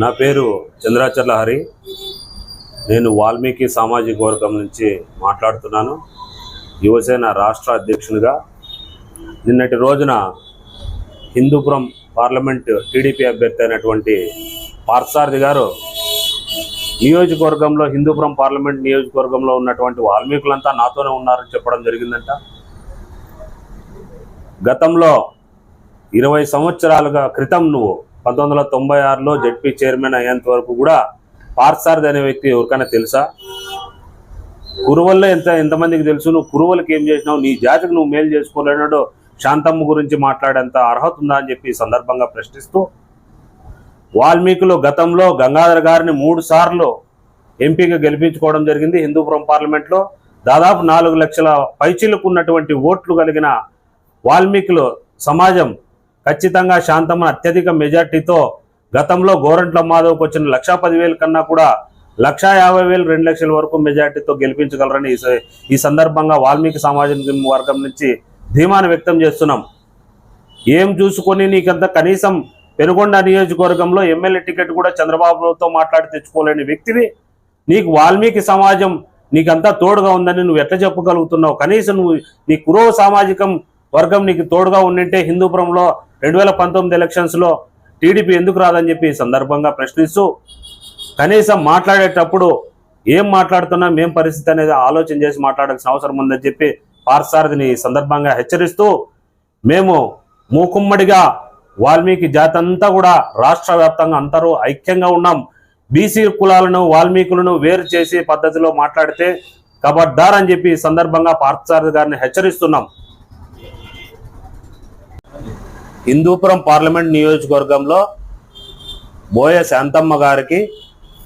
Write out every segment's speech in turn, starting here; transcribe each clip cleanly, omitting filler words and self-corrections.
నా పేరు చంద్రాచర్ల హరి. నేను వాల్మీకి సామాజిక వర్గం నుంచి మాట్లాడుతున్నాను. యువసేన రాష్ట్ర అధ్యక్షునిగా నిన్నటి రోజున హిందూపురం పార్లమెంట్ టీడీపీ అభ్యర్థి అయినటువంటి పార్థసారథి గారు నియోజకవర్గంలో హిందూపురం పార్లమెంట్ నియోజకవర్గంలో ఉన్నటువంటి వాల్మీకులంతా నాతోనే ఉన్నారని చెప్పడం జరిగిందంట. గతంలో 20 సంవత్సరాలుగా క్రితం నువ్వు 1996లో జెడ్పీ చైర్మన్ అయ్యేంత వరకు కూడా పార్థసారథి అనే వ్యక్తి ఎవరికైనా తెలుసా? కురువల్లో ఎంతమందికి తెలుసు? నువ్వు కురువలకి ఏం చేసినావు? నీ జాతికి నువ్వు మేలు చేసుకోలేనాడు శాంతమ్మ గురించి మాట్లాడేంత అర్హత ఉందా అని చెప్పి ఈ సందర్భంగా ప్రశ్నిస్తూ, వాల్మీకులు గతంలో గంగాధర్ గారిని 3 సార్లు ఎంపీగా గెలిపించుకోవడం జరిగింది. హిందూపురం పార్లమెంట్లో దాదాపు 4 లక్షల పైచిలకు ఉన్నటువంటి ఓట్లు కలిగిన వాల్మీకులు సమాజం ఖచ్చితంగా శాంతమ్మను అత్యధిక మెజార్టీతో గతంలో గోరంట్ల మాధవ్కి వచ్చిన 1,10,000 కన్నా కూడా 1,50,000 2 లక్షల వరకు మెజార్టీతో గెలిపించగలరని ఈ సందర్భంగా వాల్మీకి సామాజిక వర్గం నుంచి ధీమాను వ్యక్తం చేస్తున్నాం. ఏం చూసుకొని నీకంత కనీసం పెనుగొండ నియోజకవర్గంలో ఎమ్మెల్యే టికెట్ కూడా చంద్రబాబుతో మాట్లాడి తెచ్చుకోలేని వ్యక్తివి. నీకు వాల్మీకి సమాజం నీకంతా తోడుగా ఉందని నువ్వు ఎట్లా చెప్పగలుగుతున్నావు? కనీసం నువ్వు నీ కురవ సామాజికం వర్గం నీకు తోడుగా ఉండింటే హిందూపురంలో 2019 ఎలక్షన్స్లో టీడీపీ ఎందుకు రాదని చెప్పి ఈ సందర్భంగా ప్రశ్నిస్తూ, కనీసం మాట్లాడేటప్పుడు ఏం మాట్లాడుతున్నాం, ఏం పరిస్థితి అనేది ఆలోచన చేసి మాట్లాడాల్సిన అవసరం ఉందని చెప్పి పార్థసారథిని ఈ సందర్భంగా హెచ్చరిస్తూ, మేము మూకుమ్మడిగా వాల్మీకి జాతి అంతా కూడా రాష్ట్ర వ్యాప్తంగా అందరూ ఐక్యంగా ఉన్నాం. బీసీ కులాలను వాల్మీకులను వేరు చేసే పద్ధతిలో మాట్లాడితే కబడ్దార్ అని చెప్పి ఈ సందర్భంగా పార్థసారథి గారిని హెచ్చరిస్తున్నాం. హిందూపురం పార్లమెంట్ నియోజకవర్గంలో బోయ శాంతమ్మ గారికి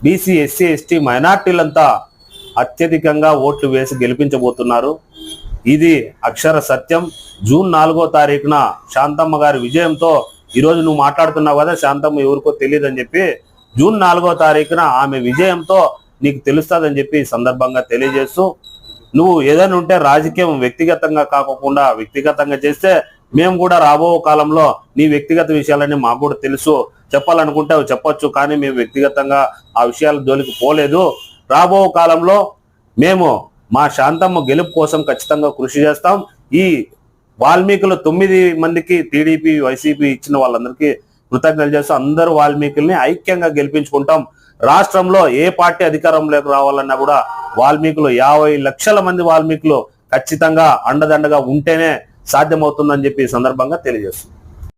బీసీ ఎస్సీ ఎస్టీ మైనార్టీలంతా అత్యధికంగా ఓట్లు వేసి గెలిపించబోతున్నారు. ఇది అక్షర సత్యం. జూన్ 4వ తారీఖున శాంతమ్మ గారి విజయంతో, ఈరోజు నువ్వు మాట్లాడుతున్నావు కదా శాంతమ్మ ఎవరికో తెలియదని చెప్పి, జూన్ 4వ తారీఖున ఆమె విజయంతో నీకు తెలుస్తుందని చెప్పి ఈ సందర్భంగా తెలియజేస్తూ, నువ్వు ఏదైనా ఉంటే రాజకీయం వ్యక్తిగతంగా కాకుండా వ్యక్తిగతంగా చేస్తే మేము కూడా రాబో కాలంలో నీ వ్యక్తిగత విషయాలని మాకు కూడా తెలుసు, చెప్పాలనుకుంటే అవి చెప్పొచ్చు, కానీ మేము వ్యక్తిగతంగా ఆ విషయాల జోలికి పోలేదు. రాబో కాలంలో మేము మా శాంతమ్మ గెలుపు కోసం ఖచ్చితంగా కృషి చేస్తాం. ఈ వాల్మీకులు 9 మందికి టీడీపీ వైసీపీ ఇచ్చిన వాళ్ళందరికీ కృతజ్ఞతలు చేస్తూ అందరూ వాల్మీకుల్ని ఐక్యంగా గెలిపించుకుంటాం. రాష్ట్రంలో ఏ పార్టీ అధికారంలోకి రావాలన్నా కూడా వాల్మీకులు 50 లక్షల మంది వాల్మీకులు ఖచ్చితంగా అండదండగా ఉంటేనే సాధ్యమవుతుందని చెప్పి ఈ సందర్భంగా తెలియజేస్తుంది.